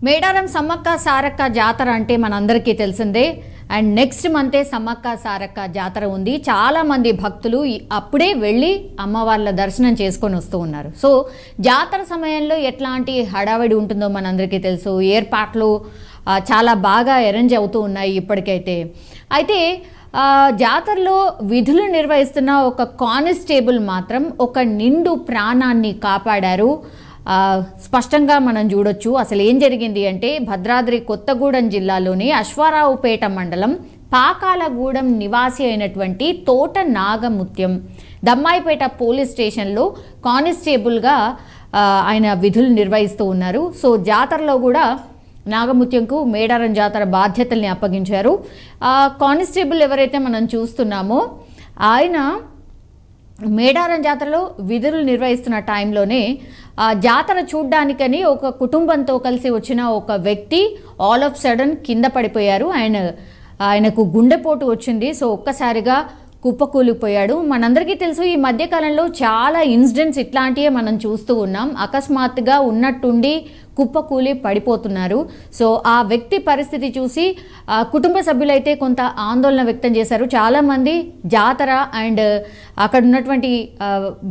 మేడారం సమ్మక్క సారక్క జాతర అంటే మనందరికీ తెలిసిందే. అండ్ నెక్స్ట్ మంతే సమ్మక్క సారక్క జాతర ఉంది. చాలామంది భక్తులు అప్పుడే వెళ్ళి అమ్మవార్ల దర్శనం చేసుకొని వస్తూ ఉన్నారు. సో జాతర సమయంలో ఎట్లాంటి హడావిడి ఉంటుందో మనందరికీ తెలుసు. ఏర్పాట్లు చాలా బాగా అరేంజ్ అవుతూ ఉన్నాయి ఇప్పటికైతే. అయితే జాతరలో విధులు నిర్వహిస్తున్న ఒక కానిస్టేబుల్ మాత్రం ఒక నిండు ప్రాణాన్ని కాపాడారు. స్పష్టంగా మనం చూడొచ్చు. అసలు ఏం జరిగింది అంటే భద్రాద్రి కొత్తగూడెం జిల్లాలోని అశ్వారావుపేట మండలం పాకాలగూడెం నివాసి అయినటువంటి తోట నాగముత్యం దమ్మాయిపేట పోలీస్ స్టేషన్లో కానిస్టేబుల్గా ఆయన విధులు నిర్వహిస్తూ ఉన్నారు. సో జాతరలో కూడా నాగముత్యంకు మేడారం జాతర బాధ్యతల్ని అప్పగించారు. కానిస్టేబుల్ ఎవరైతే మనం చూస్తున్నామో ఆయన మేడారం జాతరలో విధులు నిర్వహిస్తున్న టైంలోనే జాతర చూడ్డానికని ఒక కుటుంబంతో కలిసి వచ్చిన ఒక వ్యక్తి ఆల్ ఆఫ్ సడన్ కింద పడిపోయారు. ఆయనకు గుండెపోటు వచ్చింది. సో ఒక్కసారిగా కుప్పకూలిపోయాడు. మనందరికీ తెలుసు ఈ మధ్యకాలంలో చాలా ఇన్సిడెంట్స్ ఇట్లాంటివే మనం చూస్తూ ఉన్నాం. అకస్మాత్తుగా ఉన్నట్టుండి కుప్పకూలి పడిపోతున్నారు. సో ఆ వ్యక్తి పరిస్థితి చూసి కుటుంబ సభ్యులైతే కొంత ఆందోళన వ్యక్తం చేశారు. చాలామంది జాతర అండ్ అక్కడ ఉన్నటువంటి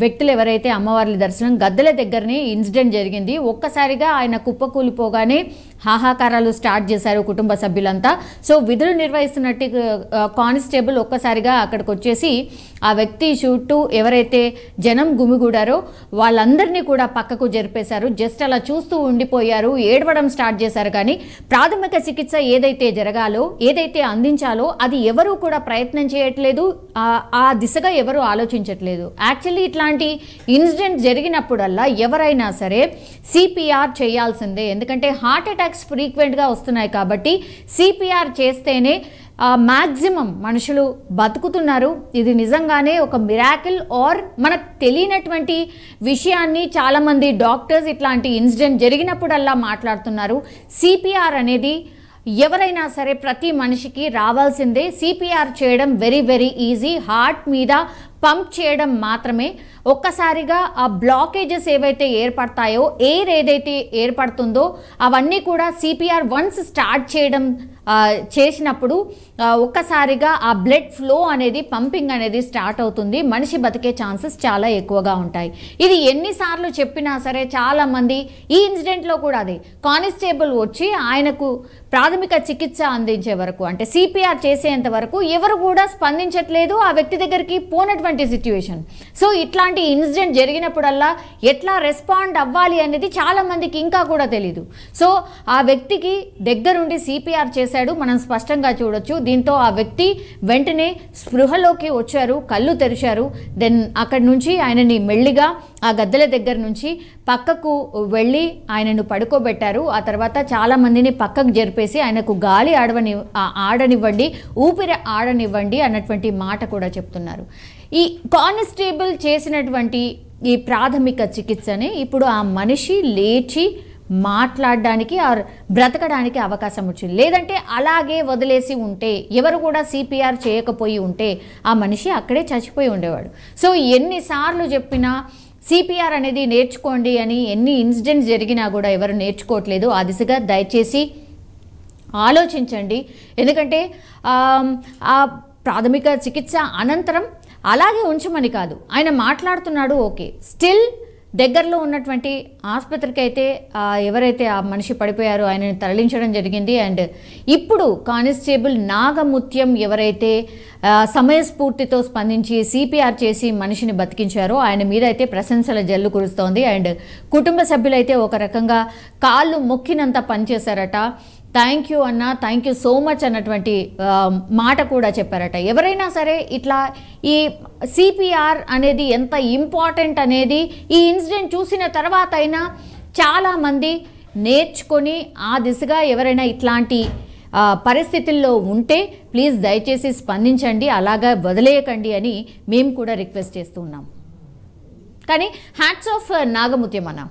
వ్యక్తులు ఎవరైతే అమ్మవార్ల దర్శనం గద్దెల దగ్గరనే ఇన్సిడెంట్ జరిగింది. ఒక్కసారిగా ఆయన కుప్పకూలిపోగానే హాహాకారాలు స్టార్ట్ చేశారు కుటుంబ సభ్యులంతా. సో విధులు నిర్వహిస్తున్నట్టు కానిస్టేబుల్ ఒక్కసారిగా అక్కడికి వచ్చేసి ఆ వ్యక్తి చుట్టూ ఎవరైతే జనం గుమిగూడారో వాళ్ళందరినీ కూడా పక్కకు జరిపేశారు. జస్ట్ అలా చూస్తూ ఉండిపోయారు. ఏడవడం స్టార్ట్ చేశారు. కానీ ప్రాథమిక చికిత్స ఏదైతే జరగాలో ఏదైతే అందించాలో అది ఎవరూ కూడా ప్రయత్నం చేయట్లేదు. ఆ దిశగా ఎవరు ఆలోచించట్లేదు. యాక్చువల్లీ ఇట్లాంటి ఇన్సిడెంట్ జరిగినప్పుడల్లా ఎవరైనా సరే సిపిఆర్ చేయాల్సిందే. ఎందుకంటే హార్ట్ అటాక్స్ ఫ్రీక్వెంట్గా వస్తున్నాయి కాబట్టి సిపిఆర్ చేస్తేనే మ్యాక్సిమం మనుషులు బతుకుతున్నారు. ఇది నిజంగానే ఒక మిరాకిల్. ఆర్ మనకు తెలియనటువంటి విషయాన్ని చాలామంది డాక్టర్స్ ఇట్లాంటి ఇన్సిడెంట్ జరిగినప్పుడల్లా మాట్లాడుతున్నారు. సిపిఆర్ అనేది ఎవరైనా సరే ప్రతి మనిషికి రావాల్సిందే. సిపిఆర్ చేయడం వెరీ వెరీ ఈజీ. హార్ట్ మీద పంప్ చేయడం మాత్రమే. ఒక్కసారిగా ఆ బ్లాకేజెస్ ఏవైతే ఏర్పడతాయో ఎయిర్ ఏదైతే ఏర్పడుతుందో అవన్నీ కూడా సిపిఆర్ వన్స్ స్టార్ట్ చేసినప్పుడు ఒక్కసారిగా ఆ బ్లడ్ ఫ్లో అనేది పంపింగ్ అనేది స్టార్ట్ అవుతుంది. మనిషి బతికే ఛాన్సెస్ చాలా ఎక్కువగా ఉంటాయి. ఇది ఎన్నిసార్లు చెప్పినా సరే చాలామంది ఈ ఇన్సిడెంట్లో కూడా అదే కానిస్టేబుల్ వచ్చి ఆయనకు ప్రాథమిక చికిత్స అందించే వరకు అంటే సిపిఆర్ చేసేంత వరకు ఎవరు కూడా స్పందించట్లేదు. ఆ వ్యక్తి దగ్గరికి పోనటువంటి సిచ్యువేషన్. సో ఇట్లాంటి ఇన్సిడెంట్ జరిగినప్పుడల్లా ఎట్లా రెస్పాండ్ అవ్వాలి అనేది చాలామందికి ఇంకా కూడా తెలీదు. సో ఆ వ్యక్తికి దగ్గరుండి సిపిఆర్ చేశాడు. మనం స్పష్టంగా చూడొచ్చు. దీంతో ఆ వ్యక్తి వెంటనే స్పృహలోకి వచ్చారు, కళ్ళు తెరిచారు. దెన్ అక్కడి నుంచి ఆయనని మెల్లిగా ఆ గద్దెల దగ్గర నుంచి పక్కకు వెళ్ళి ఆయనను పడుకోబెట్టారు. ఆ తర్వాత చాలామందిని పక్కకు జరిపేసి ఆయనకు గాలి ఆడనివ్వండి, ఊపిరి ఆడనివ్వండి అన్నటువంటి మాట కూడా చెప్తున్నారు. ఈ కానిస్టేబుల్ చేసినటువంటి ఈ ప్రాథమిక చికిత్సనే ఇప్పుడు ఆ మనిషి లేచి మాట్లాడడానికి ఆర్ బ్రతకడానికి అవకాశం వచ్చింది. లేదంటే అలాగే వదిలేసి ఉంటే ఎవరు కూడా సిపిఆర్ చేయకపోయి ఉంటే ఆ మనిషి అక్కడే చచ్చిపోయి ఉండేవాడు. సో ఎన్నిసార్లు చెప్పినా సిపిఆర్ అనేది నేర్చుకోండి అని ఎన్ని ఇన్సిడెంట్స్ జరిగినా కూడా ఎవరు నేర్చుకోవట్లేదు. ఆ దిశగా దయచేసి ఆలోచించండి. ఎందుకంటే ఆ ప్రాథమిక చికిత్స అనంతరం అలాగే ఉంచమని కాదు. ఆయన మాట్లాడుతున్నాడు, ఓకే, స్టిల్ దగ్గరలో ఉన్నటువంటి ఆసుపత్రికి అయితే ఎవరైతే ఆ మనిషి పడిపోయారో ఆయనని తరలించడం జరిగింది. అండ్ ఇప్పుడు కానిస్టేబుల్ నాగముత్యం ఎవరైతే సమయస్ఫూర్తితో స్పందించి సిపిఆర్ చేసి మనిషిని బతికించారో ఆయన మీద అయితే ప్రశంసల జల్లు కురుస్తోంది. అండ్ కుటుంబ సభ్యులైతే ఒక రకంగా కాళ్ళు మొక్కినంత పనిచేశారట. థ్యాంక్ యూ అన్న, థ్యాంక్ యూ సో మచ్ అన్నటువంటి మాట కూడా చెప్పారట. ఎవరైనా సరే ఇట్లా ఈ సిపిఆర్ అనేది ఎంత ఇంపార్టెంట్ అనేది ఈ ఇన్సిడెంట్ చూసిన తర్వాత అయినా చాలామంది నేర్చుకొని ఆ దిశగా ఎవరైనా ఇట్లాంటి పరిస్థితుల్లో ఉంటే ప్లీజ్ దయచేసి స్పందించండి, అలాగా వదిలేయకండి అని మేము కూడా రిక్వెస్ట్ చేస్తూ ఉన్నాం. కానీ హ్యాట్స్ ఆఫ్ నాగముత్యం అన్న.